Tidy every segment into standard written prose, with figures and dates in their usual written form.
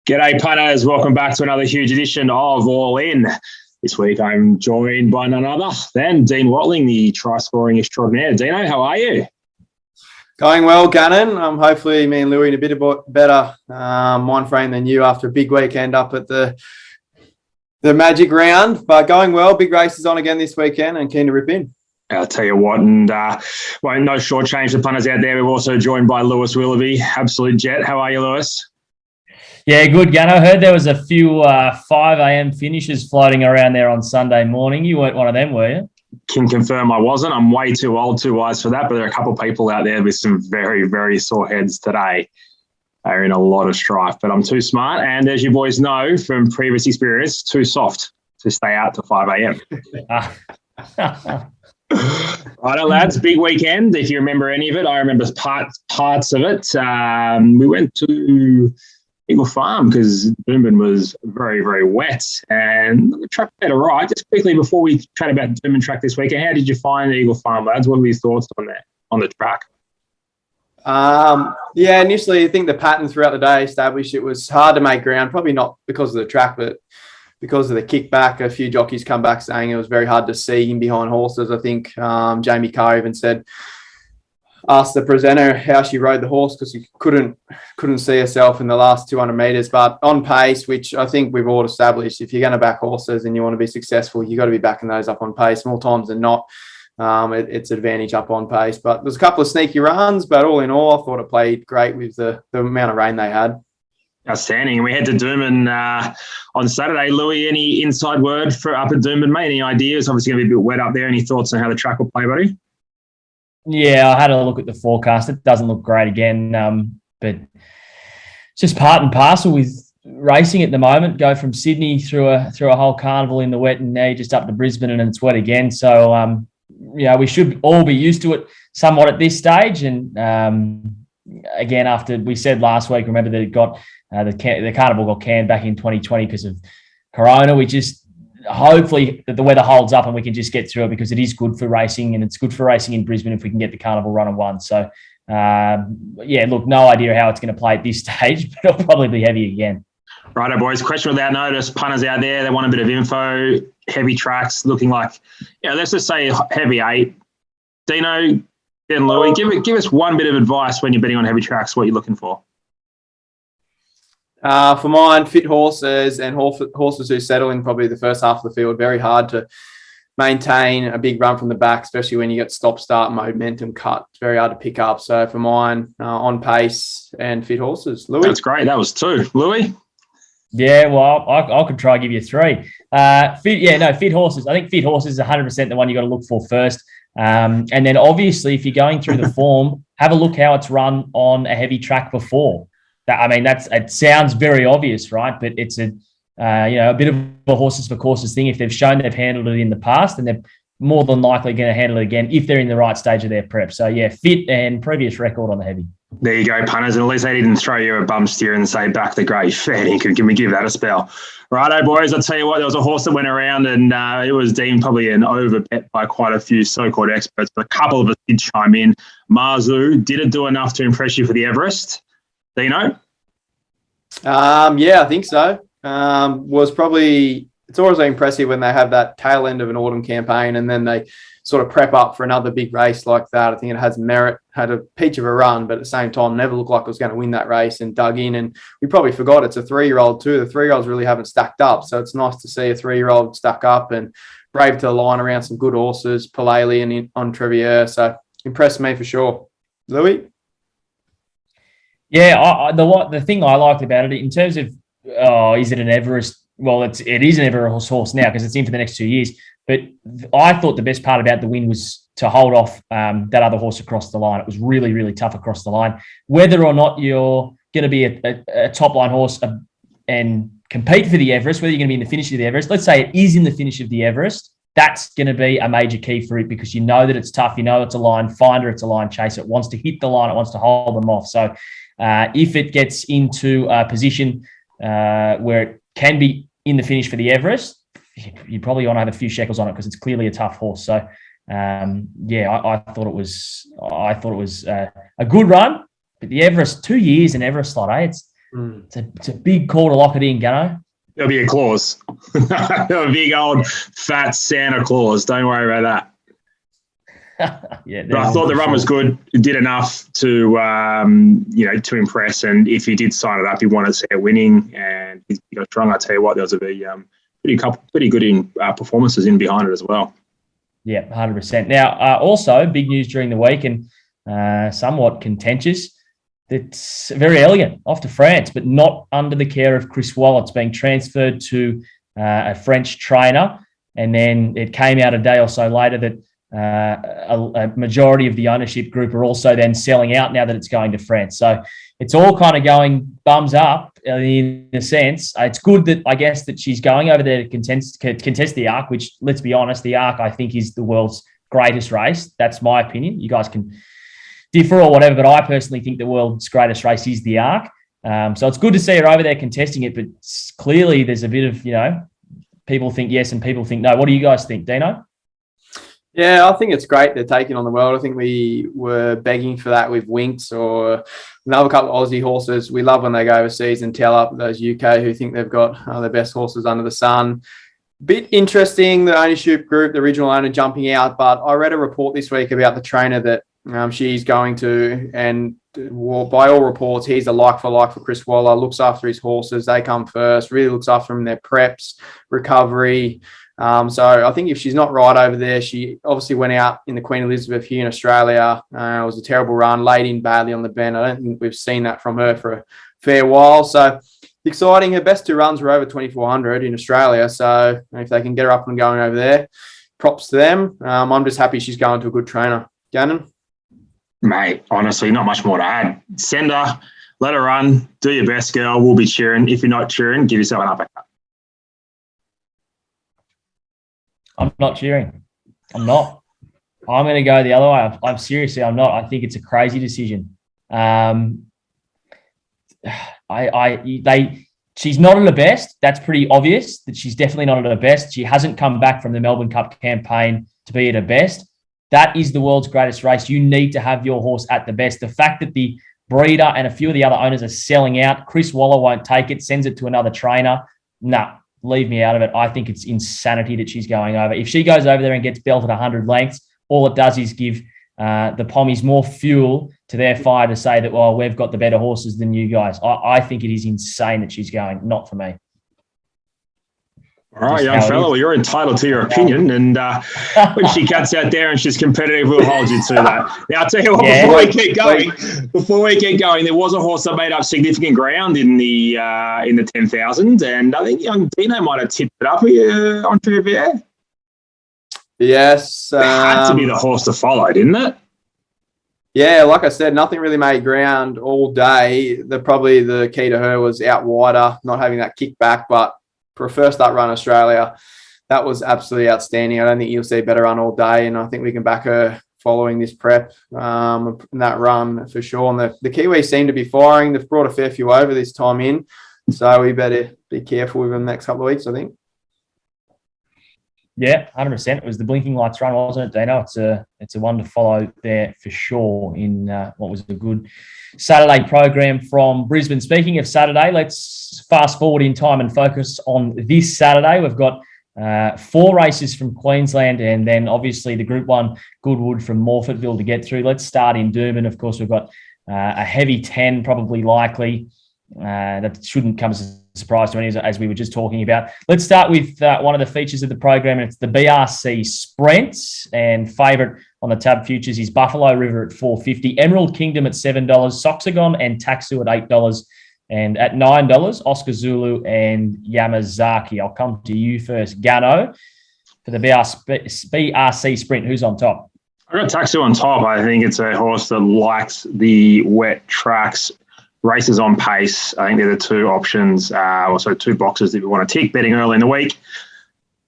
G'day punters, welcome back to another huge edition of All In. This week I'm joined by none other than Dean Watling, the try-scoring extraordinaire. Dino, how are you? Going well, Gannon. Hopefully me and Louis in a bit better mind frame than you after a big weekend up at the Magic Round. But going well, big races on again this weekend and keen to rip in. I'll tell you what, and no shortchange the punters out there. We're also joined by Lewis Willoughby, absolute jet. How are you, Lewis? Yeah, good, Gannon. I heard there was a few 5 a.m. finishes floating around there on Sunday morning. You weren't one of them, were you? Can confirm I wasn't. I'm way too old, too wise for that, but there are a couple of people out there with some very, very sore heads today. They're in a lot of strife, but I'm too smart. And as you boys know from previous experience, too soft to stay out till 5 a.m. Righto, lads, big weekend. If you remember any of it, I remember parts of it. We went to Eagle Farm because Doomben was very, very wet and the track played all right. Just quickly before we chat about Doomben track this weekend, how did you find Eagle Farm, lads? What were your thoughts on the track? Initially I think the pattern throughout the day established it was hard to make ground, probably not because of the track, but because of the kickback. A few jockeys come back saying it was very hard to see him behind horses. I think Jamie Carr even asked the presenter how she rode the horse because she couldn't see herself in the last 200 metres. But on pace, which I think we've all established, if you're going to back horses and you want to be successful, you've got to be backing those up on pace. More times than not, it's advantage up on pace. But there's a couple of sneaky runs, but all in all, I thought it played great with the amount of rain they had. Outstanding. We head to Doomben on Saturday. Louis, any inside word for up at Doomben, mate? Any ideas? Obviously going to be a bit wet up there. Any thoughts on how the track will play, buddy? Yeah, I had a look at the forecast. It doesn't look great again, but it's just part and parcel with racing at the moment. Go from Sydney through a whole carnival in the wet, and now you're just up to Brisbane and it's wet again. So, we should all be used to it somewhat at this stage. And again, after we said last week, remember that it got the carnival got canned back in 2020 because of Corona. We just hopefully that the weather holds up and we can just get through it because it is good for racing and it's good for racing in Brisbane if we can get the carnival run on one. So, look, no idea how it's going to play at this stage, but it'll probably be heavy again. Righto, boys. Question without notice. Punters out there, they want a bit of info. Heavy tracks looking like, let's just say heavy 8. Dino, then Louis, give us one bit of advice when you're betting on heavy tracks, what you're looking for. For mine, fit horses and horses who settle in probably the first half of the field. Very hard to maintain a big run from the back, especially when you get stop-start momentum cut. It's very hard to pick up. So for mine, on pace and fit horses. Louis? That's great. That was 2. Louis? Yeah, well, I could try and give you 3. Fit horses. I think fit horses is 100% the one you got to look for first. And then obviously, if you're going through the form, have a look how it's run on a heavy track before. It sounds very obvious, right? But it's a bit of a horses for courses thing. If they've shown they've handled it in the past, and they're more than likely going to handle it again if they're in the right stage of their prep. So yeah, fit and previous record on the heavy. There you go, punters. And at least they didn't throw you a bum steer and say back the great fair dinkum. Can we give that a spell? Righto, boys. I'll tell you what, there was a horse that went around and it was deemed probably an overbet by quite a few so-called experts, but a couple of us did chime in. Marzu, did it do enough to impress you for the Everest? Dino? I think so. It's always impressive when they have that tail end of an autumn campaign and then they sort of prep up for another big race like that. I think it has merit, had a peach of a run, but at the same time, never looked like it was going to win that race and dug in. And we probably forgot it's a 3-year-old too. The 3-year-olds really haven't stacked up. So it's nice to see a 3-year-old stack up and brave to the line around some good horses, Palele and on Trevier. So impressed me for sure. Louis? Yeah, the thing I liked about it in terms of, is it an Everest? Well, it is an Everest horse now because it's in for the next 2 years. But I thought the best part about the win was to hold off that other horse across the line. It was really, really tough across the line. Whether or not you're going to be a top-line horse and compete for the Everest, whether you're going to be in the finish of the Everest, let's say it is in the finish of the Everest, that's going to be a major key for it because you know that it's tough. You know it's a line finder, it's a line chaser. It wants to hit the line. It wants to hold them off. So if it gets into a position where it can be in the finish for the Everest, you probably want to have a few shekels on it because it's clearly a tough horse. So, I thought it was a good run. But the Everest, 2 years in Everest slot, It's a big call to lock it in, Gannon. There'll be a clause. A big old fat Santa Claus. Don't worry about that. Yeah, but I thought the run was good. It did enough to, to impress. And if he did sign it up, he wanted to see it winning. And he's strong. I tell you what, there was a pretty good performances in behind it as well. Yeah, 100%. Now, also big news during the week and somewhat contentious. It's very elegant off to France, but not under the care of Chris Waller. It's being transferred to a French trainer. And then it came out a day or so later that a majority of the ownership group are also then selling out now that it's going to France. So it's all kind of going bums up in a sense. It's good that I guess that she's going over there to contest the Arc, which, let's be honest, the Arc I think is the world's greatest race. That's my opinion. You guys can differ or whatever, but I personally think the world's greatest race is the Arc. So it's good to see her over there contesting it, but clearly there's a bit of, people think yes and people think no. What do you guys think, Dino? Yeah, I think it's great they're taking on the world. I think we were begging for that with Winks or another couple of Aussie horses. We love when they go overseas and tell up those UK who think they've got the best horses under the sun. Bit interesting, the ownership group, the original owner jumping out, but I read a report this week about the trainer that she's going to, and by all reports, he's a like for Chris Waller, looks after his horses. They come first, really looks after them in their preps, recovery. So I think if she's not right over there, she obviously went out in the Queen Elizabeth here in Australia. It was a terrible run, laid in badly on the bend. I don't think we've seen that from her for a fair while. So exciting. Her best two runs were over 2,400 in Australia. So if they can get her up and going over there, props to them. I'm just happy she's going to a good trainer. Gannon? Mate, honestly, not much more to add. Send her, let her run, do your best, girl. We'll be cheering. If you're not cheering, give yourself an uppercut. I'm not cheering. I'm not. I'm going to go the other way. I'm seriously, I'm not. I think it's a crazy decision. She's not at her best. That's pretty obvious that she's definitely not at her best. She hasn't come back from the Melbourne Cup campaign to be at her best. That is the world's greatest race. You need to have your horse at the best. The fact that the breeder and a few of the other owners are selling out, Chris Waller won't take it, sends it to another trainer. Nah, leave me out of it. I think it's insanity that she's going over. If she goes over there and gets belted 100 lengths, all it does is give the Pommies more fuel to their fire to say that, well, we've got the better horses than you guys. I think it is insane that she's going. Not for me. All right, young fella, well, you're entitled to your opinion, and when she cuts out there and she's competitive, we'll hold you to that. Now, I'll tell you what, before we get going, there was a horse that made up significant ground in the 10,000, and I think young Dino might have tipped it up on Trivia. Yes. It had to be the horse to follow, didn't it? Yeah, like I said, nothing really made ground all day. Probably the key to her was out wider, not having that kick back, but for a first up run Australia, that was absolutely outstanding. I don't think you'll see a better run all day, and I think we can back her following this prep in that run for sure. And the Kiwis seem to be firing. They've brought a fair few over this time in, so we better be careful with them the next couple of weeks, I think. Yeah, 100%. It was the blinking lights run, wasn't it, Dino? It's a one to follow there for sure in what was a good Saturday program from Brisbane. Speaking of Saturday, let's fast forward in time and focus on this Saturday. We've got 4 races from Queensland and then obviously the Group 1 Goodwood from Morphettville to get through. Let's start in Durban. Of course, we've got a heavy 10, probably likely. That shouldn't come as a surprise to any, as we were just talking about. Let's start with one of the features of the program, and it's the BRC Sprint. And favourite on the tab futures is Buffalo River at $4.50, Emerald Kingdom at $7, Soxagon and Taxu at $8, and at $9, Oscar Zulu and Yamazaki. I'll come to you first, Gano, for the BRC Sprint. Who's on top? I got Taxu on top. I think it's a horse that likes the wet tracks. Races on pace. I think they're the 2 options, also 2 boxes that we want to tick, betting early in the week.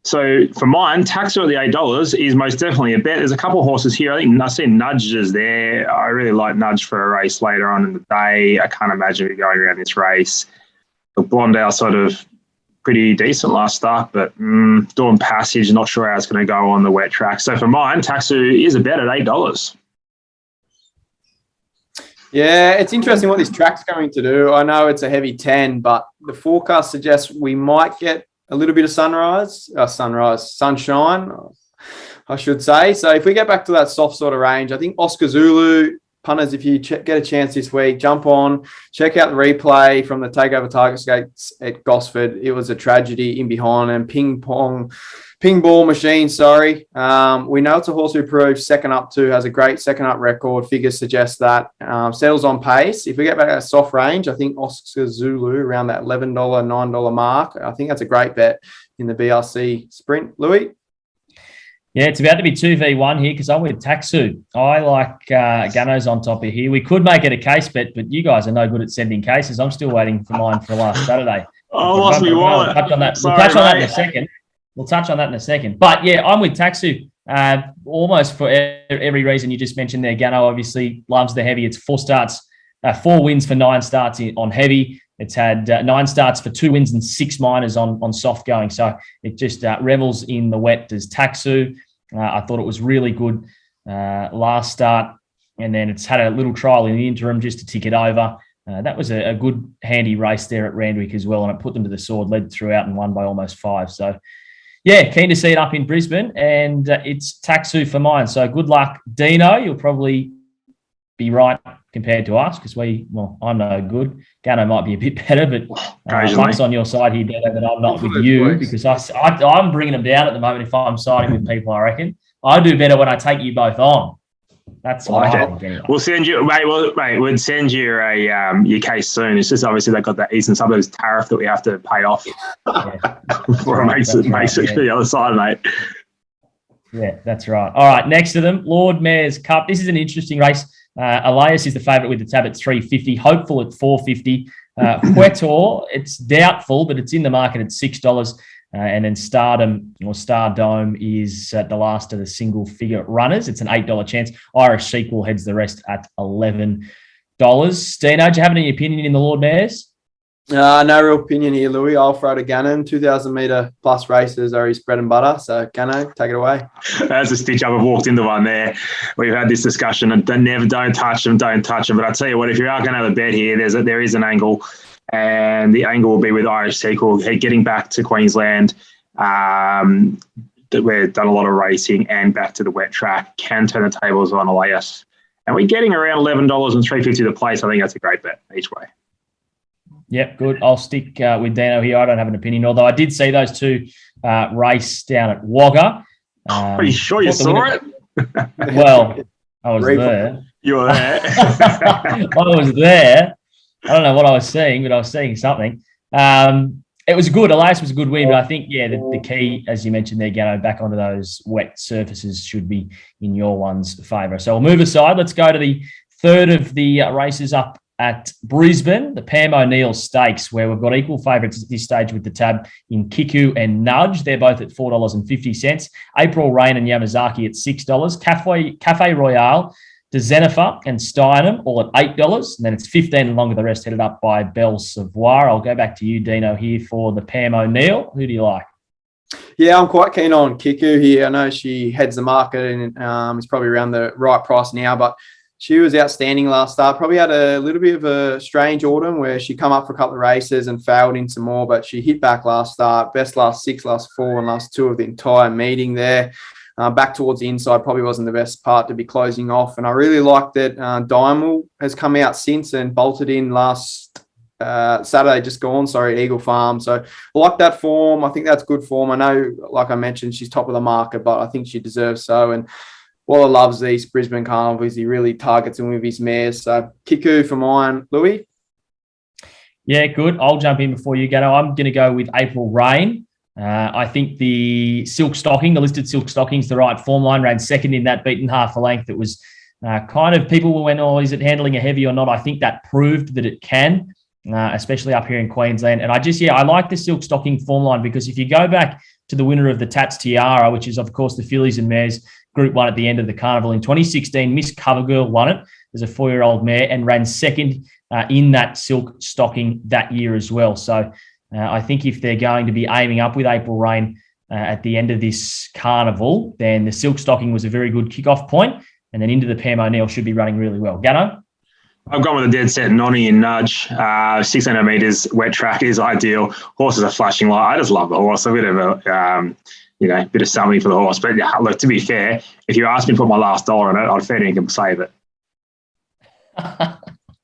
So for mine, Taxu at the $8 is most definitely a bet. There's a couple of horses here. I think I see Nudges there. I really like Nudge for a race later on in the day. I can't imagine it going around this race. The Blondale sort of pretty decent last start, but Dawn Passage, not sure how it's going to go on the wet track. So for mine, Taxu is a bet at $8. Yeah, it's interesting what this track's going to do. I know it's a heavy 10, but the forecast suggests we might get a little bit of sunshine, I should say. So if we get back to that soft sort of range, I think Oscar Zulu, punters, if you get a chance this week, jump on, check out the replay from the Takeover Target Skates at Gosford. It was a tragedy in behind and ping ball machine, sorry. We know it's a horse who proved second up to, has a great second up record. Figures suggest that. Settles on pace. If we get back to that soft range, I think Oscar Zulu around that $11, $9 mark. I think that's a great bet in the BRC Sprint. Louis? Yeah, it's about to be 2v1 here because I'm with Taxu. I like Ganno's on top of here. We could make it a case bet, but you guys are no good at sending cases. I'm still waiting for mine for last Saturday. Oh, lost me wallet. We'll touch on that. Sorry, we'll touch on that in a mate. second. We'll touch on that in a second. But yeah, I'm with Taxu. Almost for every reason you just mentioned there. Gannon obviously loves the heavy. It's 4 wins for 9 starts on heavy. It's had 9 starts for 2 wins and 6 minors on soft going. So it just revels in the wet as Taxu. I thought it was really good last start. And then it's had a little trial in the interim just to tick it over. That was a good, handy race there at Randwick as well. And it put them to the sword, led throughout and won by almost 5. So, yeah, keen to see it up in Brisbane. And it's Taxu for mine. So good luck, Dino. You'll probably be right compared to us because I'm no good. Gannon might be a bit better, but luck's on your side here, Dino, that I'm not with you because I'm bringing them down at the moment if I'm siding with people, I reckon. I do better when I take you both on. That's what I think anyway. We'll send you, mate. We'll send you your case soon. It's just obviously they've got that Eastern Suburbs tariff that we have to pay off before it makes it to the other side, mate. Yeah, that's right. All right, next to them, Lord Mayor's Cup. This is an interesting race. Elias is the favourite with the tab at 350. Hopeful at 450. Huetor, it's doubtful, but it's in the market at $6. And then Stardom or Stardome is the last of the single figure runners. It's an $8 chance. Irish Sequel heads the rest at $11. Dino, do you have any opinion in the Lord Mayors? No real opinion here, Louis. I'll throw to Gannon. 2,000 metre plus races are his bread and butter. So, Gannon, take it away. That's a stitch up. I've walked into one there. We've had this discussion and don't touch them. But I tell you what, if you are going to have a bet here, there is an angle. And the angle will be with Irish Sequel getting back to Queensland. We've done a lot of racing and back to the wet track. Can turn the tables on Elias. And we're getting around $11 and $3.50 the place. I think that's a great bet each way. Yep, good. I'll stick with Dano here. I don't have an opinion, although I did see those two race down at Wagga. Are you sure you saw it? Well, I was there. You were there. I was there. I don't know what I was seeing, but I was seeing something. It was good. Elias was a good win, but I think, the key, as you mentioned there, Gano, back onto those wet surfaces should be in your one's favour. So we'll move aside. Let's go to the third of the races up at Brisbane, the Pam O'Neill Stakes, where we've got equal favourites at this stage with the tab in Kiku and Nudge. They're both at $4.50. April Rain and Yamazaki at $6. Cafe Royale, DeZenifer and Steinem all at $8. And then it's $15 and longer, the rest headed up by Belle Savoie. I'll go back to you, Dino, here for the Pam O'Neill. Who do you like? Yeah, I'm quite keen on Kiku here. I know she heads the market and is probably around the right price now, but she was outstanding last start. Probably had a little bit of a strange autumn where she come up for a couple of races and failed in some more, but she hit back last start. Best last 6, last 4, and last 2 of the entire meeting there. Back towards the inside probably wasn't the best part to be closing off. And I really like that Diamond has come out since and bolted in last Saturday just gone, Eagle Farm. So I like that form. I think that's good form. I know, like I mentioned, she's top of the market, but I think she deserves so. And Waller loves these Brisbane Carnivals. He really targets them with his mares. So Kiku for mine. Louis? Yeah, good. I'll jump in before you go. I'm going to go with April Rain. I think the silk stocking, the listed silk stocking is the right form line, ran second in that, beaten half a length. It was kind of people went, is it handling a heavy or not? I think that proved that it can, especially up here in Queensland. And I like the silk stocking form line because if you go back to the winner of the Tats Tiara, which is, of course, the Fillies and Mares Group 1 at the end of the Carnival in 2016, Miss Covergirl won it as a 4-year-old mare and ran second in that silk stocking that year as well. So I think if they're going to be aiming up with April Rain at the end of this Carnival, then the silk stocking was a very good kickoff point, and then into the Pam O'Neill should be running really well. Gannon? I've gone with a dead set nonny and nudge. 600 metres wet track is ideal. Horses are flashing light. I just love the horse. A bit of a, bit of something for the horse. But yeah, look, to be fair, if you asked me to put my last dollar on it, I'd fair dinkum save it.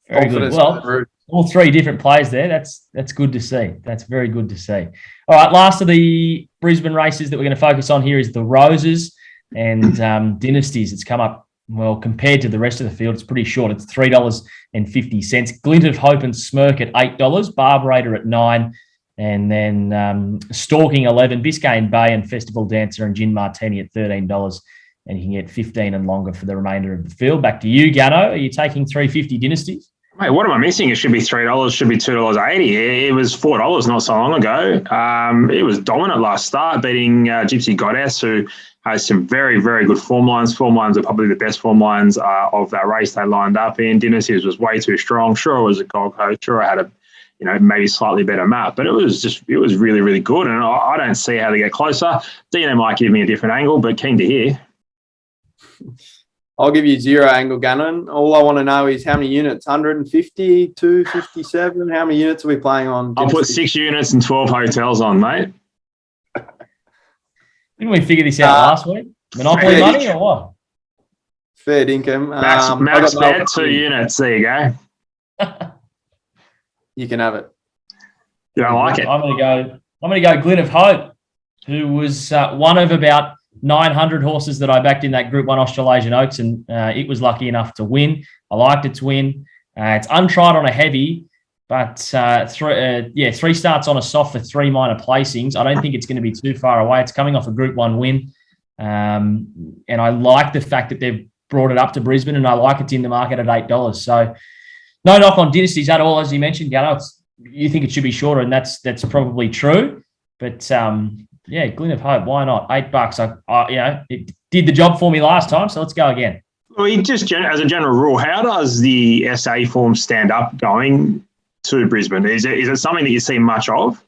Very good. Well, all three different players there. That's good to see. That's very good to see. All right, last of the Brisbane races that we're going to focus on here is the Roses and Dynasties. It's come up, well, compared to the rest of the field, it's pretty short. It's $3.50. Glint of Hope and Smirk at $8, Barbarator at $9, and then Stalking 11, Biscayne Bay and Festival Dancer and Gin Martini at $13. And you can get 15 and longer for the remainder of the field. Back to you, Gano. Are you taking $3.50 Dynasties? Mate, what am I missing? It should be $3, should be $2.80. It was $4 not so long ago. It was dominant last start, beating Gypsy Goddess, who has some very, very good form lines. Form lines are probably the best form lines of that race they lined up in. Dynasties was way too strong. Sure, it was a Gold Coast. Sure, it had a maybe slightly better map, but it was really, really good. And I don't see how they get closer. Dino might give me a different angle, but keen to hear. I'll give you 0 angle, Gannon. All I want to know is how many units? 150, 257? How many units are we playing on? I'll put 6 units and 12 hotels on, mate. Didn't we figure this out last week? Monopoly money or what? Fair dinkum. Max bet 2 units. There you go. You can have it. You don't like it? I'm going to go Glint of Hope, who was one of about 900 horses that I backed in that Group 1 Australasian Oaks, and it was lucky enough to win. I liked it to win. It's untried on a heavy, but 3 starts on a soft for 3 minor placings. I don't think it's going to be too far away. It's coming off a Group 1 win, and I like the fact that they've brought it up to Brisbane, and I like it's in the market at $8. So no knock on Dynasties at all, as you mentioned, Gunnar. You think it should be shorter, and that's probably true. But Glint of Hope, why not? $8. It did the job for me last time, so let's go again. Well, just as a general rule, how does the SA form stand up going to Brisbane? Is it something that you see much of?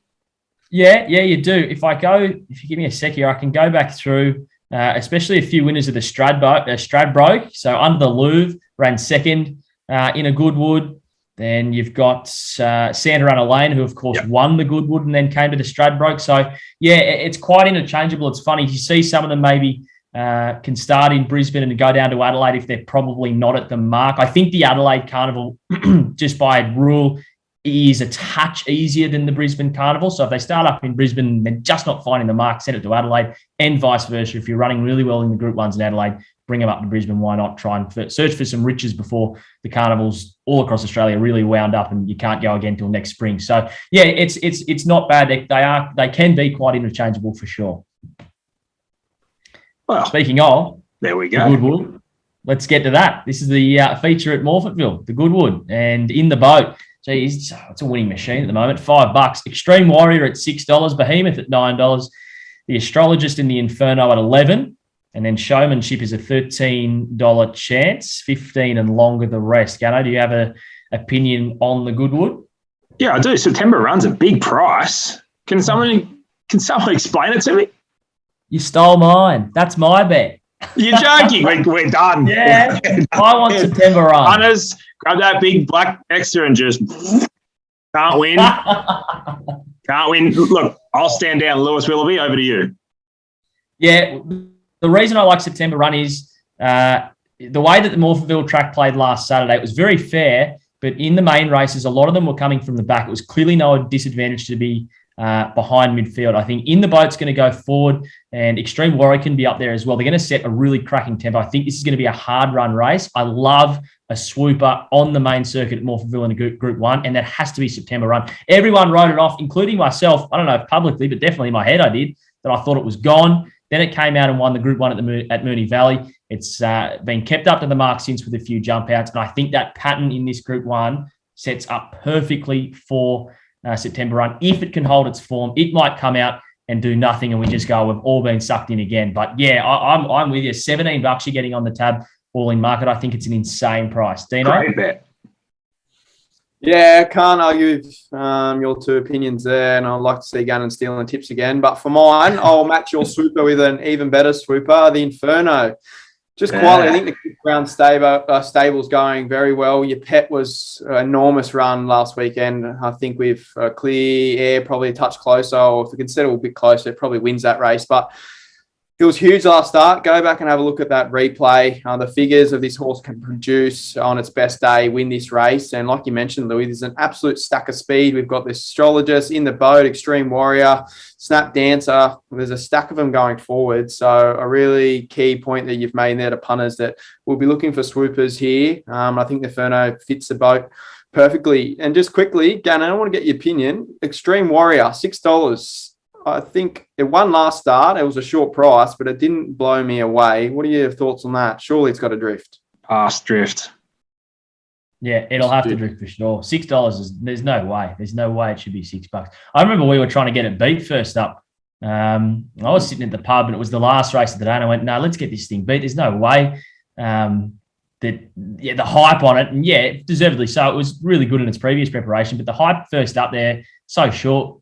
Yeah, you do. If you give me a sec here, I can go back through, especially a few winners of the Stradbroke. So Under the Louvre ran second in a Goodwood. Then you've got Santa Ana Lane, who, of course, won the Goodwood and then came to the Stradbroke. So, it's quite interchangeable. It's funny. You see some of them maybe can start in Brisbane and go down to Adelaide if they're probably not at the mark. I think the Adelaide Carnival, just by rule, is a touch easier than the Brisbane Carnival. So if they start up in Brisbane and they're just not finding the mark, send it to Adelaide, and vice versa. If you're running really well in the Group 1s in Adelaide, bring them up to Brisbane. Why not try and search for some riches before the carnivals all across Australia really wound up and you can't go again till next spring. So it's not bad. They can be quite interchangeable for sure. Well, speaking of, there we go. The Goodwood. Let's get to that. This is the feature at Morphettville, the Goodwood, and in the boat. Geez, it's a winning machine at the moment. $5. Extreme Warrior at $6. Behemoth at $9. The Astrologist in the Inferno at $11. And then Showmanship is a $13 chance, 15 and longer the rest. Gano, do you have an opinion on the Goodwood? Yeah, I do. September Run's a big price. Can someone explain it to me? You stole mine. That's my bet. You're joking. We're done. Yeah, I want September Run. Runners, grab that big black extra and just can't win. Can't win. Look, I'll stand down. Lewis Willoughby, over to you. Yeah, the reason I like September Run is the way that the Morphettville track played last Saturday. It was very fair, but in the main races, a lot of them were coming from the back. It was clearly no disadvantage to be behind midfield. I think In the Boat's going to go forward, and Extreme Warrior can be up there as well. They're going to set a really cracking tempo. I think this is going to be a hard run race. I love a swooper on the main circuit at Morphettville in a Group 1, and that has to be September Run. Everyone wrote it off, including myself. I don't know if publicly, but definitely in my head I did, that I thought it was gone. Then it came out and won the Group 1 at Moonee Valley. It's been kept up to the mark since with a few jump outs, and I think that pattern in this Group 1 sets up perfectly for September Run. If it can hold its form, it might come out and do nothing, and we just go, we've all been sucked in again. But yeah, I'm with you. $17 you're getting on the tab, all in market. I think it's an insane price. Dino? Great bet. Yeah, can't argue with your two opinions there, and I'd like to see Gannon stealing tips again. But for mine, I'll match your swooper with an even better swooper, the Inferno. Just quietly, I think the Quick Ground stable's going very well. Your Pet was an enormous run last weekend. I think we've Clear Air probably a touch closer, or if we can settle a bit closer, it probably wins that race. But it was huge last start. Go back and have a look at that replay. The figures of this horse can produce on its best day, win this race. And like you mentioned, Louis, there's an absolute stack of speed. We've got this Astrologist, In the Boat, Extreme Warrior, Snap Dancer. There's a stack of them going forward. So a really key point that you've made there to punters that we'll be looking for swoopers here. I think the Inferno fits the boat perfectly. And just quickly, Gannon, I want to get your opinion. Extreme Warrior, $6. I think it won last start. It was a short price, but it didn't blow me away. What are your thoughts on that? Surely it's got a drift. Past drift. Yeah, it'll have to drift for sure. $6 there's no way. There's no way it should be $6. I remember we were trying to get it beat first up. I was sitting at the pub and it was the last race of the day, and I went, no, let's get this thing beat. There's no way. The hype on it, and yeah, deservedly so. It was really good in its previous preparation, but the hype first up there, so short.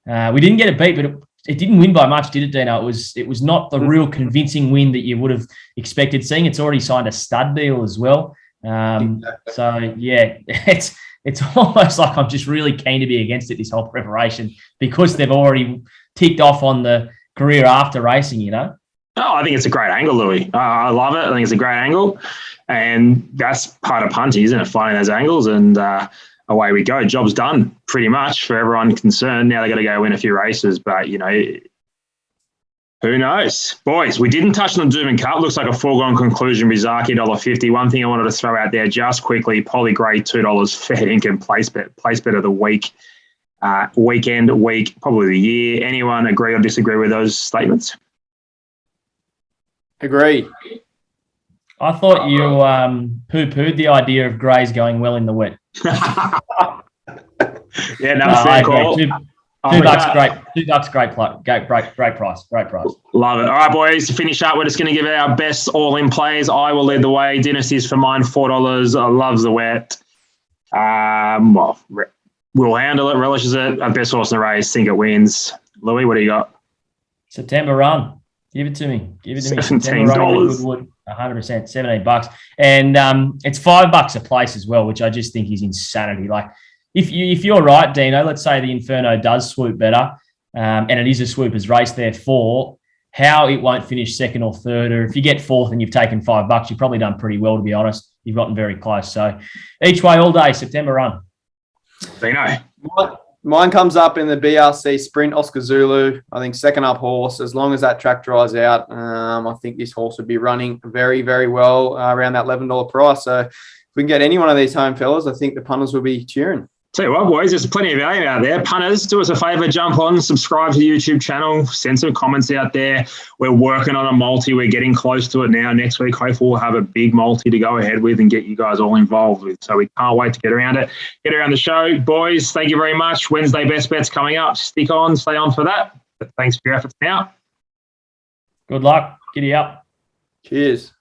We didn't get it beat, but it didn't win by much, did it, Dino? It was not the real convincing win that you would have expected. Seeing it's already signed a stud deal as well. Exactly. So yeah, it's almost like I'm just really keen to be against it this whole preparation because they've already ticked off on the career after racing. You know. Oh, I think it's a great angle, Louis. I love it. I think it's a great angle, and that's part of punting, isn't it? Finding those angles and. Away we go. Job's done pretty much for everyone concerned. Now they got to go win a few races, but you know, who knows? Boys, we didn't touch on the Doom and Cup. Looks like a foregone conclusion. Rizaki $1.50. One thing I wanted to throw out there just quickly: Polly Gray $2. Fair income place bet of the week, week, probably the year. Anyone agree or disagree with those statements? Agree. I thought you poo-pooed the idea of Greys going well in the wet. Yeah, no, fair call. $2 great. $2 great price. Love it. All right, boys, to finish up, we're just going to give our best all-in plays. I will lead the way. Dynasties for mine, $4. I loves the wet. We'll handle it, relishes it. Our best horse in the race, think it wins. Louis, what do you got? September Run. Give it to me. $17. Goodwood, 100%, $17. And it's $5 a place as well, which I just think is insanity. Like, if you're right, Dino, let's say the Inferno does swoop better, and it is a swoopers race, therefore, how it won't finish second or third, or if you get fourth and you've taken $5, you've probably done pretty well, to be honest. You've gotten very close. So each way all day, September Run. Dino. Mine comes up in the BRC Sprint, Oscar Zulu. I think second up horse. As long as that track dries out, I think this horse would be running very, very well around that $11 price. So if we can get any one of these home fellas, I think the punters will be cheering. Tell you what, boys, there's plenty of value out there. Punters, do us a favour, jump on, subscribe to the YouTube channel, send some comments out there. We're working on a multi. We're getting close to it now. Next week, hopefully we'll have a big multi to go ahead with and get you guys all involved with. So we can't wait to get around it. Get around the show. Boys, thank you very much. Wednesday Best Bets coming up. Stick on, stay on for that. But thanks for your efforts now. Good luck. Giddy up. Cheers.